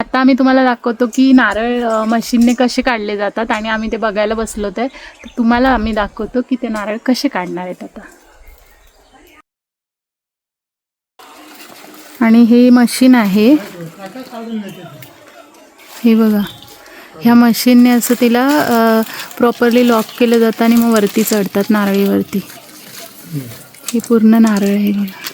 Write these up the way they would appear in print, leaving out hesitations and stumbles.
आता आम्ही तुम्हाला दाखवतो की नारळ मशीनने कसे काढले जातात आणि आम्ही ते बघायला बसलो तर तुम्हाला आम्ही दाखवतो की ते नारळ कसे काढणार आहेत आता. आणि हे मशीन आहे, हे बघा. ह्या मशीनने असं तिला प्रॉपरली लॉक केलं जातं आणि मग वरती चढतात नारळीवरती. हे पूर्ण नारळ आहे बघा.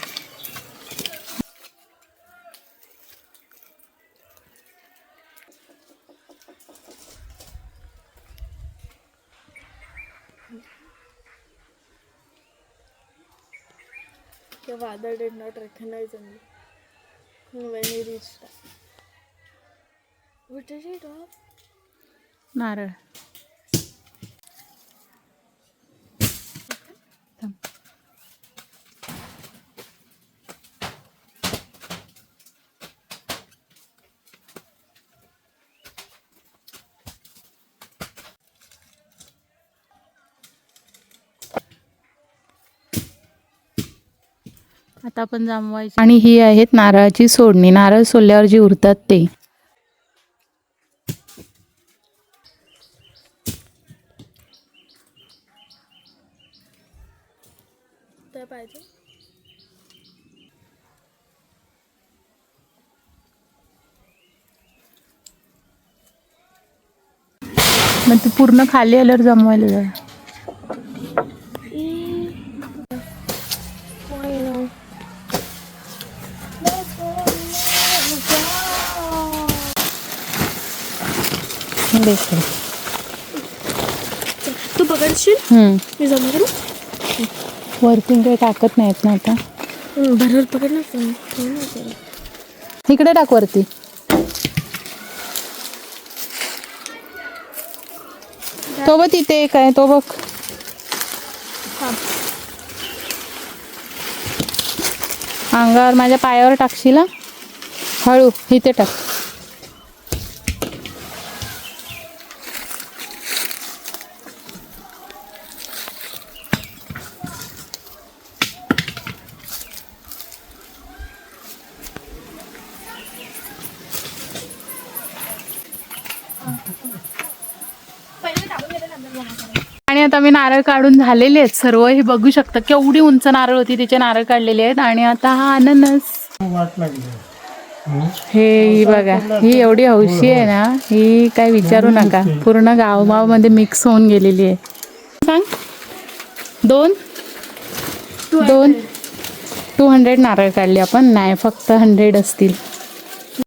The father did not recognize me when he reached. What did he drop? नारळ. आता आपण जमवायची. आणि ही आहेत नारळाची सोडणी. नारळ सोलल्यावर जी उरतात ते. ते पाहिजे. मग ते पूर्ण खाली आल्यावर जमवायला जा. तू पकडशील. मी जमा करू. वरती काही टाकत नाहीत ना आता. बरोबर पकडणार. इकडे टाक वरती. तो बघ तिथे एक आहे, तो बघ. अंगावर माझ्या पायावर टाकशील. हळू इथे टाक. आणि आता मी नारळ काढून झालेले आहेत सर्व. हे बघू शकता केवढी उंच नारळ होती, तिचे नारळ काढलेले आहेत. आणि आता हा अननस. हे बघा, ही एवढी हौशी आहे ना, ही काय विचारू नका. पूर्ण गावमध्ये मिक्स होऊन गेलेली आहे. सांग. 200 नारळ काढले आपण. नाही, फक्त 100 असतील.